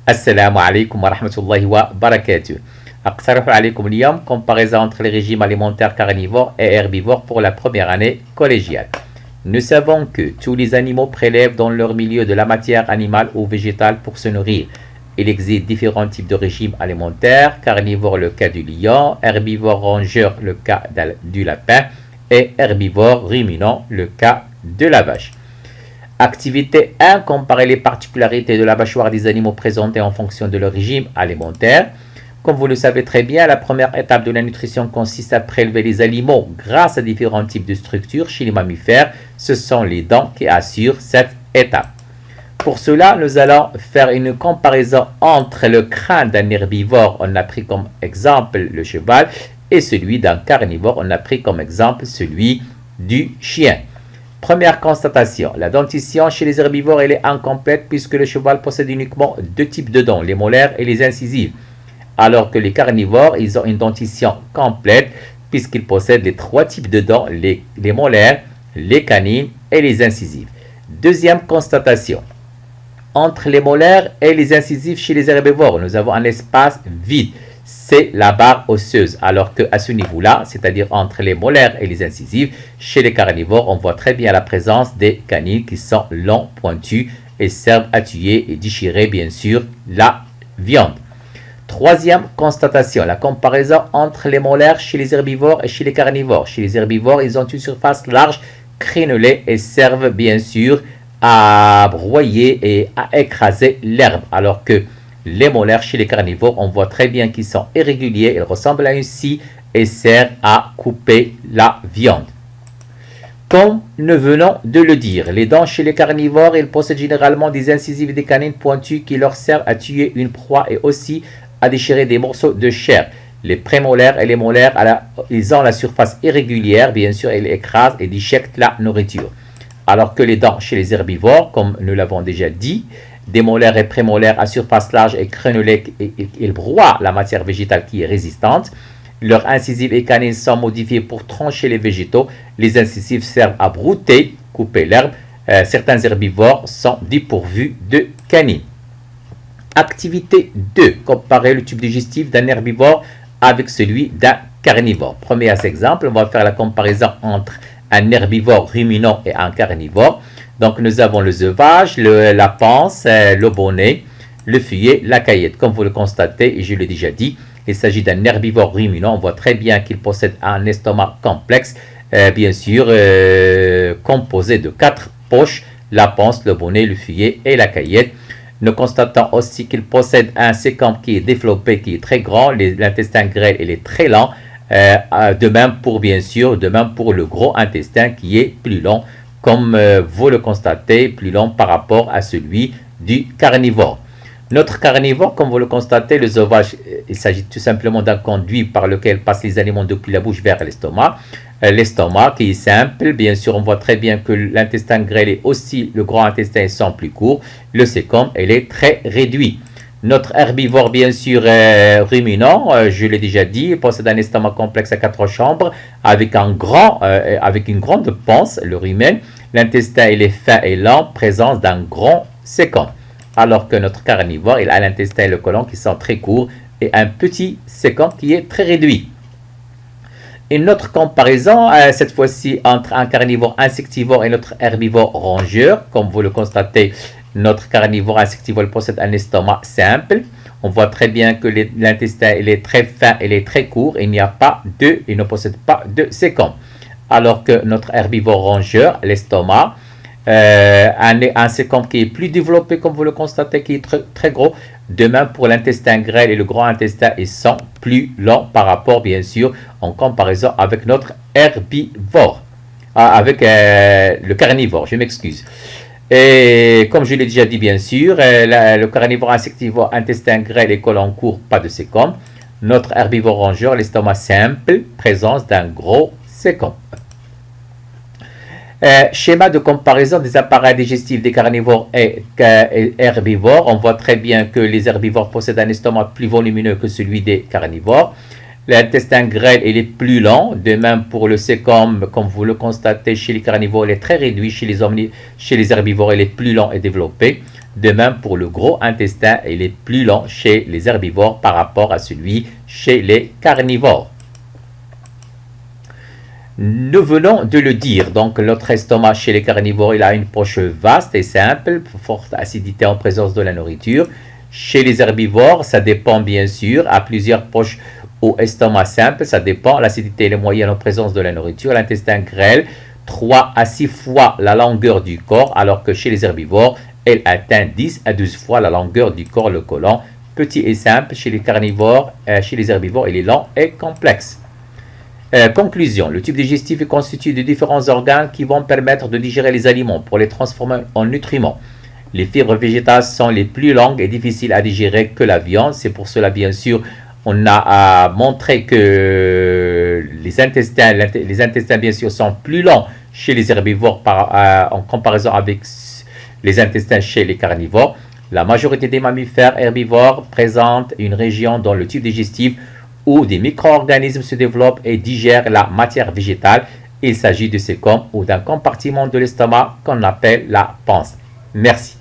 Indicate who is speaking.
Speaker 1: السلام عليكم ورحمة الله وبركاته. أقترح عليكم اليوم comparaison entre les régimes alimentaires carnivores et herbivores pour la première année collégiale. Nous savons que tous les animaux prélèvent dans leur milieu de la matière animale ou végétale pour se nourrir. Il existe différents types de régimes alimentaires, carnivore le cas du lion, herbivore rongeur le cas du lapin et herbivore ruminant le cas de la vache. Activité 1. Comparer les particularités de la mâchoire des animaux présentées en fonction de leur régime alimentaire. Comme vous le savez très bien, la première étape de la nutrition consiste à prélever les aliments grâce à différents types de structures chez les mammifères. Ce sont les dents qui assurent cette étape. Pour cela, nous allons faire une comparaison entre le crâne d'un herbivore, on a pris comme exemple le cheval, et celui d'un carnivore, on a pris comme exemple celui du chien. Première constatation, la dentition chez les herbivores elle est incomplète puisque le cheval possède uniquement deux types de dents, les molaires et les incisives. Alors que les carnivores, ils ont une dentition complète puisqu'ils possèdent les trois types de dents, les molaires, les canines et les incisives. Deuxième constatation, entre les molaires et les incisives chez les herbivores, nous avons un espace vide. C'est la barre osseuse, alors qu'à ce niveau-là, c'est-à-dire entre les molaires et les incisives, chez les carnivores, on voit très bien la présence des canines qui sont longs, pointus et servent à tuer et déchirer bien sûr la viande. Troisième constatation, la comparaison entre les molaires chez les herbivores et chez les carnivores. Chez les herbivores, ils ont une surface large, crénelée et servent bien sûr à broyer et à écraser l'herbe, alors que les molaires chez les carnivores, on voit très bien qu'ils sont irréguliers, ils ressemblent à une scie et servent à couper la viande. Comme nous venons de le dire, les dents chez les carnivores, ils possèdent généralement des incisives et des canines pointues qui leur servent à tuer une proie et aussi à déchirer des morceaux de chair. Les prémolaires et les molaires, ils ont la surface irrégulière, bien sûr, ils écrasent et déchiquetent la nourriture. Alors que les dents chez les herbivores, comme nous l'avons déjà dit, des molaires et prémolaires à surface large et crénelée, ils broient la matière végétale qui est résistante. Leurs incisives et canines sont modifiées pour trancher les végétaux. Les incisives servent à brouter, couper l'herbe. Certains herbivores sont dépourvus de canines. Activité 2. Comparer le tube digestif d'un herbivore avec celui d'un carnivore. Premier exemple, on va faire la comparaison entre un herbivore ruminant et un carnivore. Donc, nous avons le veuvage, la panse, le bonnet, le fuet, la caillette. Comme vous le constatez, et je l'ai déjà dit, il s'agit d'un herbivore ruminant. On voit très bien qu'il possède un estomac complexe, bien sûr, composé de 4 poches, la panse, le bonnet, le fuet et la caillette. Nous constatons aussi qu'il possède un sécambre qui est développé, qui est très grand. L'intestin grêle, il est très lent. De même pour, bien sûr, de même pour le gros intestin qui est plus long, comme vous le constatez, plus long par rapport à celui du carnivore. Notre carnivore, comme vous le constatez, le veuvage, il s'agit tout simplement d'un conduit par lequel passent les aliments depuis la bouche vers l'estomac. L'estomac qui est simple, bien sûr, on voit très bien que l'intestin grêle et aussi le gros intestin sont plus courts. Le sécambre, il est très réduit. Notre herbivore, bien sûr, ruminant, je l'ai déjà dit, possède un estomac complexe à 4 chambres avec une grande panse, le rumen. L'intestin il est fin et lent, présence d'un grand sécambre. Alors que notre carnivore, il a l'intestin et le côlon qui sont très courts et un petit sécambre qui est très réduit. Une autre comparaison, cette fois-ci entre un carnivore insectivore et notre herbivore rongeur. Comme vous le constatez, notre carnivore insectivore possède un estomac simple. On voit très bien que l'intestin il est très fin, il est très court. Il ne possède pas de sécambre. Alors que notre herbivore rongeur, l'estomac, un sécambre qui est plus développé, comme vous le constatez, qui est très, très gros. De même pour l'intestin grêle et le gros intestin, ils sont plus longs par rapport, bien sûr, en comparaison avec notre herbivore, avec le carnivore, je m'excuse. Et comme je l'ai déjà dit, bien sûr, le carnivore insectivore, intestin grêle et côlon court, pas de sécambre. Notre herbivore rongeur, l'estomac simple, présence d'un gros sécambre. Schéma de comparaison des appareils digestifs des carnivores et herbivores. On voit très bien que les herbivores possèdent un estomac plus volumineux que celui des carnivores. L'intestin grêle il est plus lent, de même pour le sécambre, comme vous le constatez chez les carnivores, il est très réduit, chez les herbivores, il est plus lent et développé. De même pour le gros intestin, il est plus long chez les herbivores par rapport à celui chez les carnivores. Nous venons de le dire, donc notre estomac chez les carnivores, il a une poche vaste et simple, forte acidité en présence de la nourriture. Chez les herbivores, ça dépend bien sûr, à plusieurs poches au estomac simple, ça dépend, l'acidité est moyenne en présence de la nourriture. L'intestin grêle, 3 à 6 fois la longueur du corps, alors que chez les herbivores, elle atteint 10 à 12 fois la longueur du corps, le côlon. Petit et simple, chez les carnivores, chez les herbivores, il est lent et complexe. Conclusion, le tube digestif est constitué de différents organes qui vont permettre de digérer les aliments pour les transformer en nutriments. Les fibres végétales sont les plus longues et difficiles à digérer que la viande. C'est pour cela, bien sûr, on a montré que les intestins, bien sûr, sont plus longs chez les herbivores en comparaison avec les intestins chez les carnivores. La majorité des mammifères herbivores présentent une région dans le tube digestif où des micro-organismes se développent et digèrent la matière végétale. Il s'agit de ces cônes ou d'un compartiment de l'estomac qu'on appelle la panse. Merci.